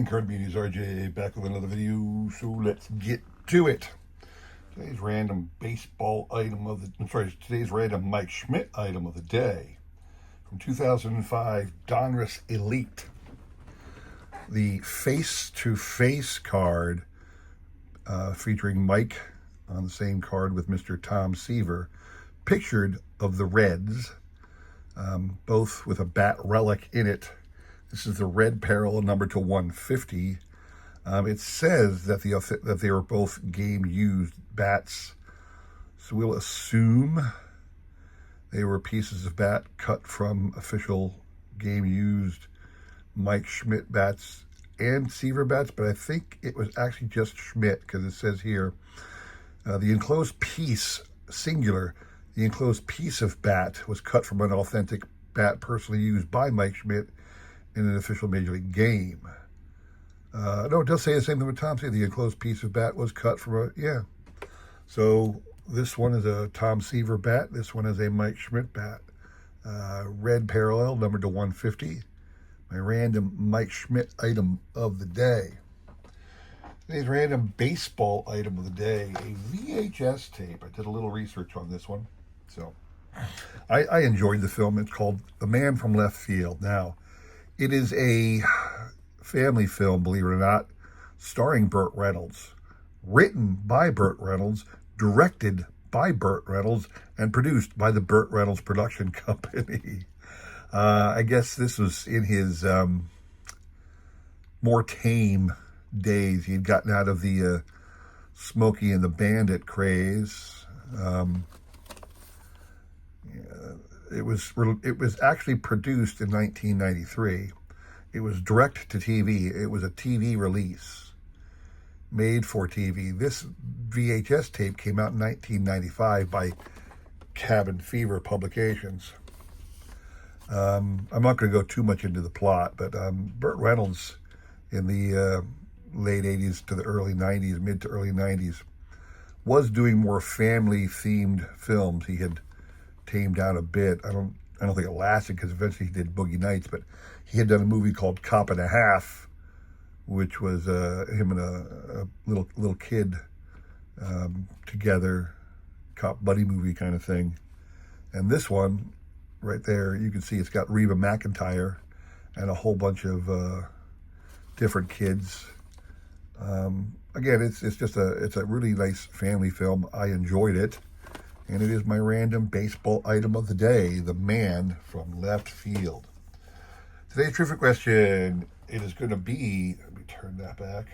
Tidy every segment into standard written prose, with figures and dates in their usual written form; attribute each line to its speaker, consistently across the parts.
Speaker 1: morning, Card Media RJ back with another video, so let's get to it. Today's random baseball item of the, today's random Mike Schmidt item of the day from 2005 Donruss Elite. The face-to-face card featuring Mike on the same card with Mr. Tom Seaver, pictured of the Reds, both with a bat relic in it. This is the red parallel number to 150. It says that they were both game-used bats, so we'll assume they were pieces of bat cut from official game-used Mike Schmidt bats and Seaver bats, but I think it was actually just Schmidt, because it says here, the enclosed piece, singular, the enclosed piece of bat was cut from an authentic bat personally used by Mike Schmidt in an official Major League game. No, it does say the same thing with Tom said. The enclosed piece of bat was cut from yeah. So this one is a Tom Seaver bat. This one is a Mike Schmidt bat. Red parallel, numbered to 150. My random Mike Schmidt item of the day. Today's random baseball item of the day, a VHS tape. I did a little research on this one. So I enjoyed the film. It's called The Man from Left Field. Now, it is a family film, believe it or not, starring Burt Reynolds, written by Burt Reynolds, directed by Burt Reynolds, and produced by the Burt Reynolds Production Company. I guess this was in his more tame days. He had gotten out of the Smokey and the Bandit craze. It was actually produced in 1993. It was direct to TV. It was a TV release, made for TV. This VHS tape came out in 1995 by Cabin Fever Publications. I'm not going to go too much into the plot, but Burt Reynolds in the late 80s to the early 90s, mid to early 90s, was doing more family-themed films. He had tamed down a bit. I don't think it lasted, because eventually he did Boogie Nights, but he had done a movie called Cop and a Half, which was him and a little kid together, cop buddy movie kind of thing. And this one right there, you can see it's got Reba McEntire and a whole bunch of different kids. Again, it's a really nice family film. I enjoyed it. And it is my random baseball item of the day, The Man from Left Field. Today's trivia question, it is going to be, let me turn that back,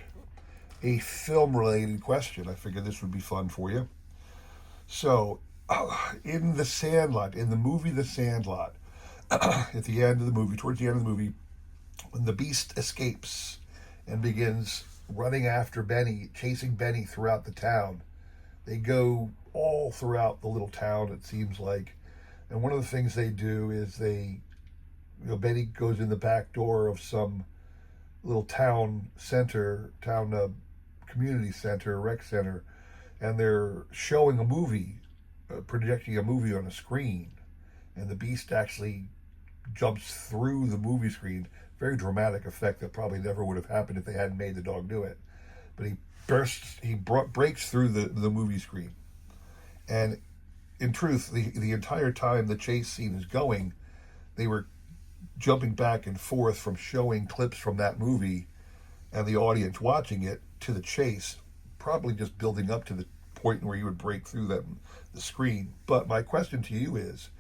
Speaker 1: a film-related question. I figured this would be fun for you. So, in The Sandlot, in the movie The Sandlot, at the end of the movie, towards the end of the movie, when the Beast escapes and begins running after Benny, chasing Benny throughout the town, they go all throughout the little town, it seems like. And one of the things they do is Benny goes in the back door of some little town center, community center, rec center, and they're showing a movie, projecting a movie on a screen. And the Beast actually jumps through the movie screen. Very dramatic effect that probably never would have happened if they hadn't made the dog do it. But he breaks through the movie screen. And in truth, the entire time the chase scene is going, they were jumping back and forth from showing clips from that movie and the audience watching it to the chase, probably just building up to the point where you would break through the screen. But my question to you is,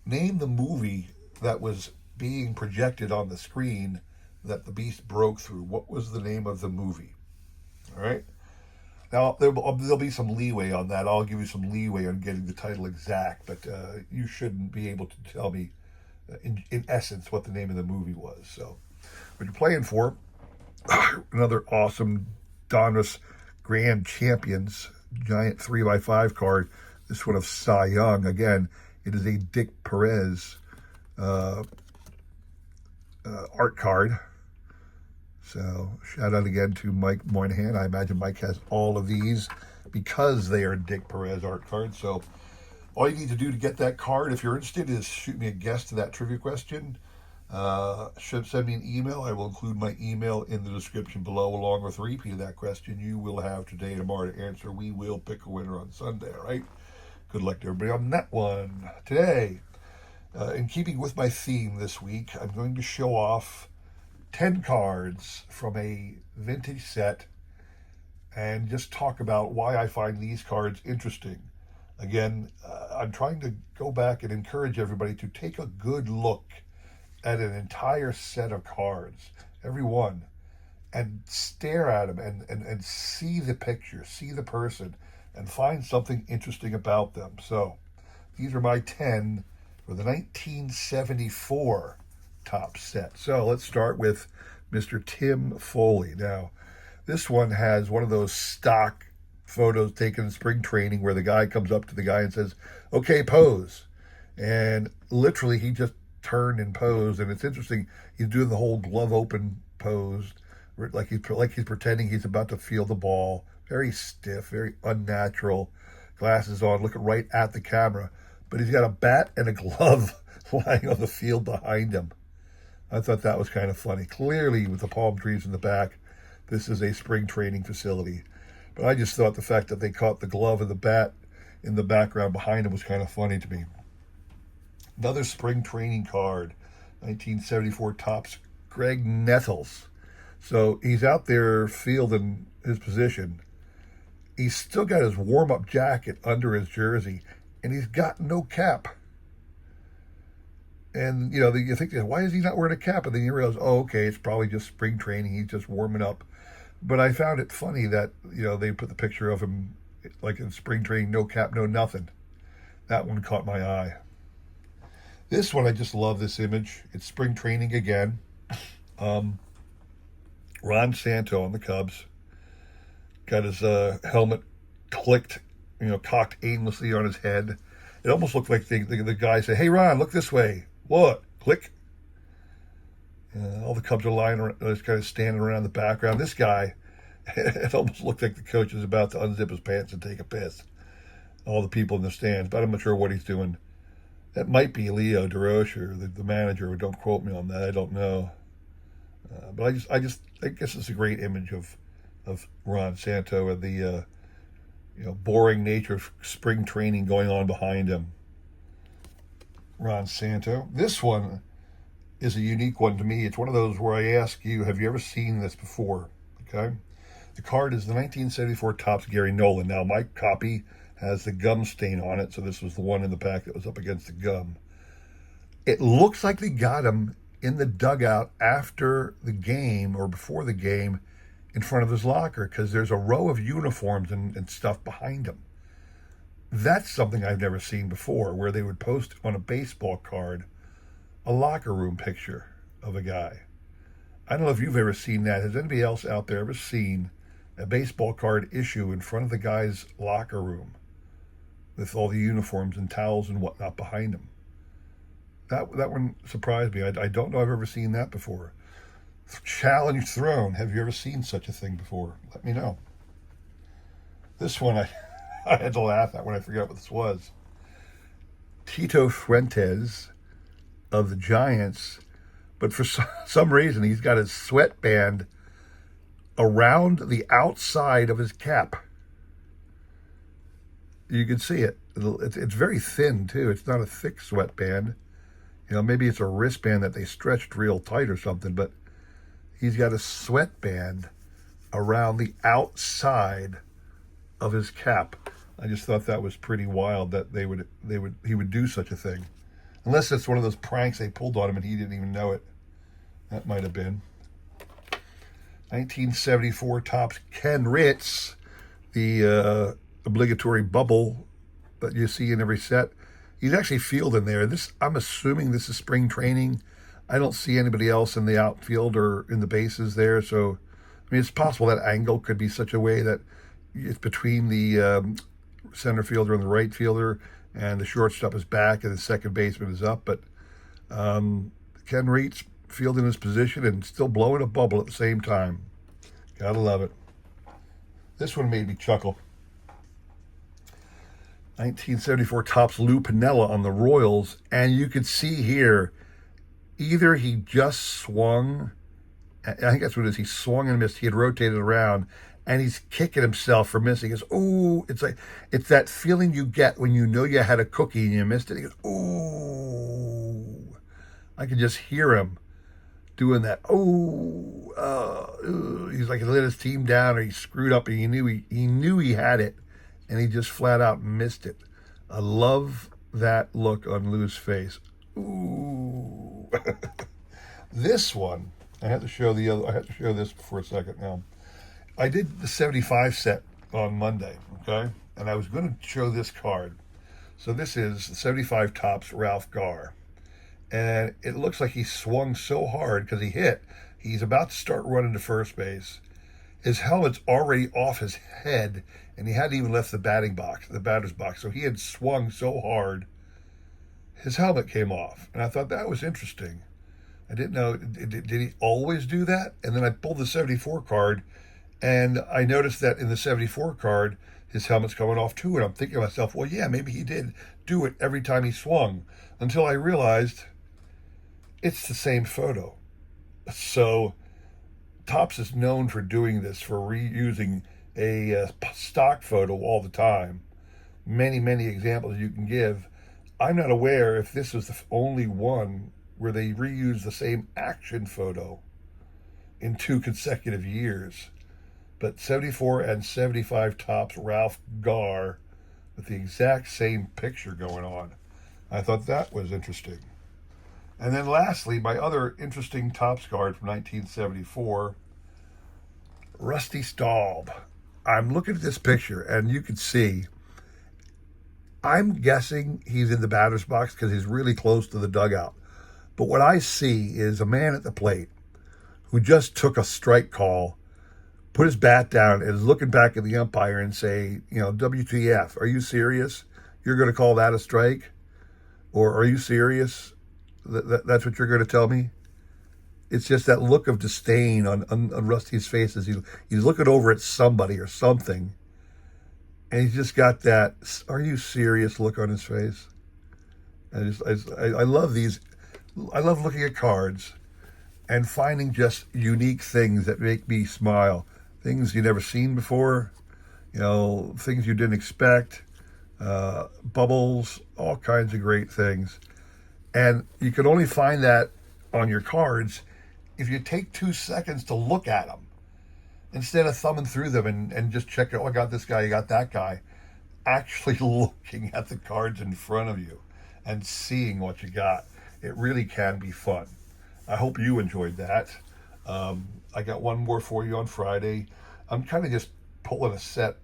Speaker 1: name the movie that was being projected on the screen that the Beast broke through. What was the name of the movie? All right. Now, there'll be some leeway on that. I'll give you some leeway on getting the title exact, but you shouldn't be able to tell me, in essence, what the name of the movie was. So, what you're playing for, another awesome Donruss Grand Champions giant 3x5 card. This one of Cy Young. Again, it is a Dick Perez art card. So shout out again to Mike Moynihan. I imagine Mike has all of these because they are Dick Perez art cards. So all you need to do to get that card, if you're interested, is shoot me a guess to that trivia question. Should send me an email. I will include my email in the description below, along with a repeat of that question you will have today and tomorrow to answer. We will pick a winner on Sunday, all right? Good luck to everybody on that one. Today, in keeping with my theme this week, I'm going to show off 10 cards from a vintage set and just talk about why I find these cards interesting. Again, I'm trying to go back and encourage everybody to take a good look at an entire set of cards, every one, and stare at them and see the picture, see the person, and find something interesting about them. So these are my 10 for the 1974 top set. So let's start with Mr. Tim Foley. Now, this one has one of those stock photos taken in spring training where the guy comes up to the guy and says, "Okay, pose." And literally he just turned and posed, and it's interesting. He's doing the whole glove open pose, like he's pretending he's about to feel the ball. Very stiff, very unnatural. Glasses on, looking right at the camera, but he's got a bat and a glove lying on the field behind him. I thought that was kind of funny. Clearly, with the palm trees in the back, this is a spring training facility. But I just thought the fact that they caught the glove and the bat in the background behind him was kind of funny to me. Another spring training card, 1974 Topps, Greg Nettles. So he's out there fielding his position. He's still got his warm-up jacket under his jersey, and he's got no cap. And, you think, why is he not wearing a cap? And then you realize, oh, okay, it's probably just spring training. He's just warming up. But I found it funny that, they put the picture of him, like in spring training, no cap, no nothing. That one caught my eye. This one, I just love this image. It's spring training again. Ron Santo on the Cubs. Got his helmet cocked aimlessly on his head. It almost looked like the guy said, "Hey, Ron, look this way." What? Click. All the Cubs are lying around, just kind of standing around the background. This guy, it almost looked like the coach is about to unzip his pants and take a piss. All the people in the stands, but I'm not sure what he's doing. That might be Leo DeRocher, the manager. Don't quote me on that. I don't know. But I guess it's a great image of Ron Santo and the boring nature of spring training going on behind him. Ron Santo. This one is a unique one to me. It's one of those where I ask you, have you ever seen this before? Okay. The card is the 1974 Topps Gary Nolan. Now, my copy has the gum stain on it, so this was the one in the pack that was up against the gum. It looks like they got him in the dugout after the game or before the game in front of his locker, because there's a row of uniforms and stuff behind him. That's something I've never seen before, where they would post on a baseball card a locker room picture of a guy. I don't know if you've ever seen that. Has anybody else out there ever seen a baseball card issue in front of the guy's locker room with all the uniforms and towels and whatnot behind him? That one surprised me. I don't know I've ever seen that before. Challenge thrown. Have you ever seen such a thing before? Let me know. This one, I had to laugh at when I forgot what this was. Tito Fuentes of the Giants, but for some reason he's got his sweatband around the outside of his cap. You can see it. It's very thin too. It's not a thick sweatband. Maybe it's a wristband that they stretched real tight or something, but he's got a sweatband around the outside of his cap. I just thought that was pretty wild that he would do such a thing. Unless it's one of those pranks they pulled on him and he didn't even know it. That might have been. 1974 Topps Ken Ritz, the obligatory bubble that you see in every set. He's actually fielding there. I'm assuming this is spring training. I don't see anybody else in the outfield or in the bases there. So, it's possible that angle could be such a way that it's between the center fielder and the right fielder, and the shortstop is back and the second baseman is up. But Ken Ritz fielding his position and still blowing a bubble at the same time. Gotta love it. This one made me chuckle. 1974 Topps Lou Piniella on the Royals, and you could see here Either he just swung, I think that's what it is, he swung and missed, he had rotated around, and he's kicking himself for missing. It's, ooh, it's that feeling you get when you know you had a cookie and you missed it. He goes, ooh. I can just hear him doing that. Oh, he's like he let his team down, or he screwed up, and he knew he had it, and he just flat out missed it. I love that look on Lou's face. Ooh, this one I have to show the other. I have to show this for a second now. I did the 75 set on Monday, okay, and I was going to show this card. So this is the 75 Topps Ralph Garr. And it looks like he swung so hard because he hit. He's about to start running to first base. His helmet's already off his head, and he hadn't even left the batter's box. So he had swung so hard, his helmet came off. And I thought that was interesting. I didn't know, did he always do that? And then I pulled the 74 card, and I noticed that in the 74 card, his helmet's coming off too. And I'm thinking to myself, well, yeah, maybe he did do it every time he swung, until I realized it's the same photo. So Topps is known for doing this, for reusing a stock photo all the time. Many, many examples you can give. I'm not aware if this was the only one where they reused the same action photo in 2 consecutive years. But 74 and 75 Topps Ralph Garr with the exact same picture going on. I thought that was interesting. And then lastly, my other interesting Topps card from 1974, Rusty Staub. I'm looking at this picture, and you can see, I'm guessing he's in the batter's box because he's really close to the dugout. But what I see is a man at the plate who just took a strike call, put his bat down, and is looking back at the umpire and say, WTF, are you serious? You're going to call that a strike? Or are you serious? That's what you're going to tell me? It's just that look of disdain on Rusty's face as he's looking over at somebody or something, and he's just got that "Are you serious?" look on his face. I love these. I love looking at cards and finding just unique things that make me smile. Things you never seen before, things you didn't expect, bubbles, all kinds of great things. And you can only find that on your cards if you take 2 seconds to look at them instead of thumbing through them and just check it. Oh, I got this guy, you got that guy. Actually looking at the cards in front of you and seeing what you got. It really can be fun. I hope you enjoyed that. I got one more for you on Friday. I'm kind of just pulling a set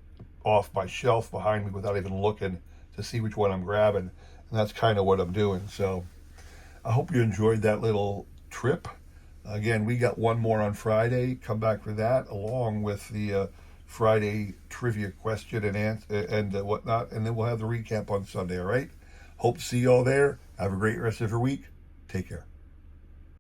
Speaker 1: off my shelf behind me without even looking to see which one I'm grabbing. And that's kind of what I'm doing. So I hope you enjoyed that little trip. Again, we got one more on Friday. Come back for that, along with the Friday trivia question and answer and whatnot. And then we'll have the recap on Sunday, all right? Hope to see you all there. Have a great rest of your week. Take care.